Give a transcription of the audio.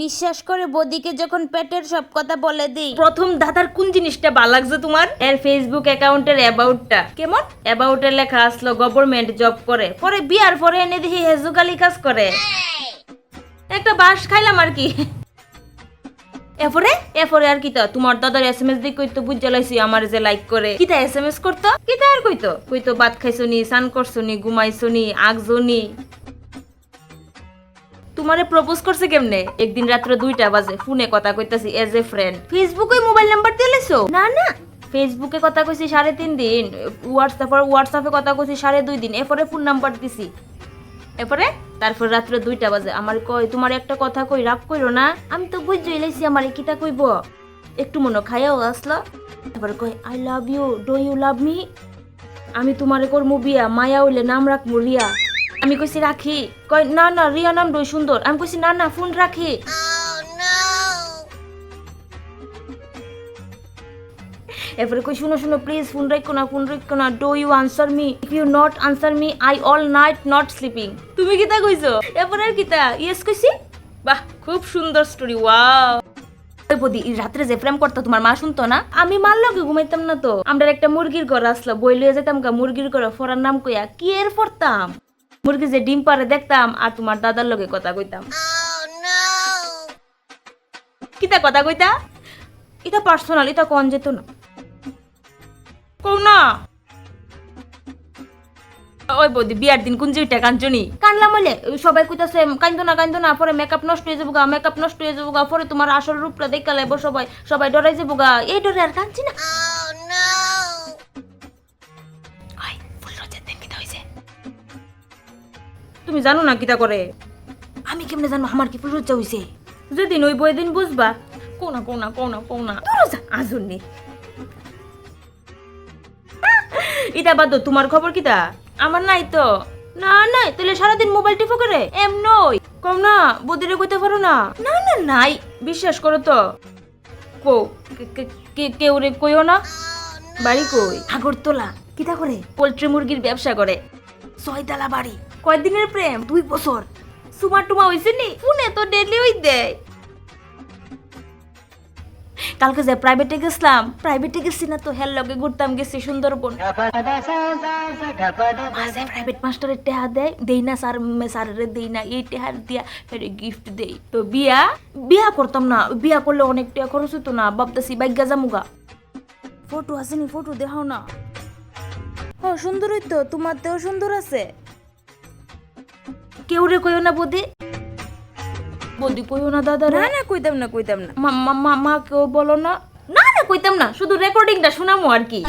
বিশ্বাস করে বদিকে যখন পেটের সব কথা বলে দিই। প্রথম দাদার কোন জিনিসটা ভালো লাগছে তোমার? এর ফেসবুক অ্যাকাউন্টের অ্যাবাউটটা কেমন? অ্যাবাউটে লেখা আসলো গভর্নমেন্ট জব করে, পরে বিয়ার পরে এনে দেখি হেজুকালি কাজ করে। একটা বাস খাইলাম আর কি। এরপরে আর কিতা তোমার দাদার এসএমএস দিয়ে কইতো বুঝা লাইছি আমার যে লাইক করে। কিতা এসএমএস করতো, কিতা আর কইতো ভাত খাইছো নি, স্নান করছো নি, ঘুমাইছো নি, আগছো নি। তোমারে প্রপোজ করছে কেমনে? একদিন রাত্র 2টা বাজে ফোনে কথা কইতাছি এজ এ ফ্রেন্ড। ফেসবুকে মোবাইল নাম্বার দিয়ে লাইছো? না ফেসবুকে কথা কইছি 3.5 দিন, হোয়াটসঅ্যাপে কথা কইছি 2.5 দিন, এরপরে ফোন নাম্বার দিছি। তারপর রাত্র 2টা বাজে আমার কই তোমার একটা কথা কই, রাগ কইরো না। আমি তো বুঝই লাইছি আমারে কিতা কইব। একটু মনে খাইয়াও আসলো। তারপর কই I love you, do you love me? আমি তোমারে করমু বিয়া, মায়া হইলে নাম রাখমু রিয়া। আমি কইছি রাখি। কই না রিয়া নাম ডই সুন্দর। আমি কইছি না ফোন রাখি। এরপরে কই শুনো প্লিজ ফোন রাখো না, do you answer me? If you not answer me I all night not sleeping. তুমি কিতা কইছো? এরপরে আর কিতা ইয়েস কইছি। বাহ খুব সুন্দর স্টোরি, ওয়াও। বদি রাত্রে যে প্রেম করতো তোমার মা শুনতো না? আমি মার লগে ঘুমাইতাম না তো, আমরা একটা মুরগির ঘর আসলো, বই লইয়া যেতাম গা মুরগির ঘর, ফরার নাম কইয়া কি এর পড়তাম। মুরগি যে ডিম পারে দেখতাম আর তোমার দাদার লগে কথা কইতাম। কিতা কথা কইতা? এটা পার্সোনাল, এটা কোন যেত না। কও না। ওই বৌদি বিয়ার দিন কোন জিটা কাঞ্চনি কানলাম হইলে সবাই কইতাছে কান্দো না, পরে মেকআপ নষ্ট হয়ে যাবো গা, পরে তোমার আসল রূপটা দেখা লাইবো সবাই ডরাই যাবো গা, এই ডরে আর কাঁদছি না। তুমি জানো না কিতা করে? আমি কেমনে জানো আমার কি ফুল লজ্জা হইছে? যেদিন ওই বই দিন বুঝবা। কোনা আজুনি ইটা বাদ, তোমার খবর কিতা? আমার নাই তো। নাই তাহলে সারাদিন মোবাইল টিপো করে এমনই কম না, বদিরে কইতে পারো না? নাই বিশ্বাস করো তো। কো কেউ রে কইও না। বাড়ি কই? আগরতলা। কিতা করে? পোল্ট্রি মুরগির ব্যবসা করে। 6 তলা বাড়ি। কয়দিনের প্রেম? 2 বছর। সুমা টুমা হইছে নি? ফোনে তো ডেলি হই দেয়। কালকে যে প্রাইভেটে গেছি না তো, হেল লগে ঘুরতাম গেছি সুন্দরবন। প্রাইভেট মাস্টারের টেহা দেই না স্যারের দেই না, এই টেহার দিয়া ফেরে গিফট দেই। তো বিয়া করতাম না, বিয়া করলে অনেক টাকা খরচ হতো না, ভাবতেছি বাইগা জামুগা। ফটো আসেনি, ফটো দেখাও না। ও সুন্দরই তো, তোমার তেও সুন্দর আছে। কেউ রে কইও না বদি কইও না দাদা। না কইতাম না। মা কেউ বলো না। কইতাম না, শুধু রেকর্ডিংটা শোনামো আর কি।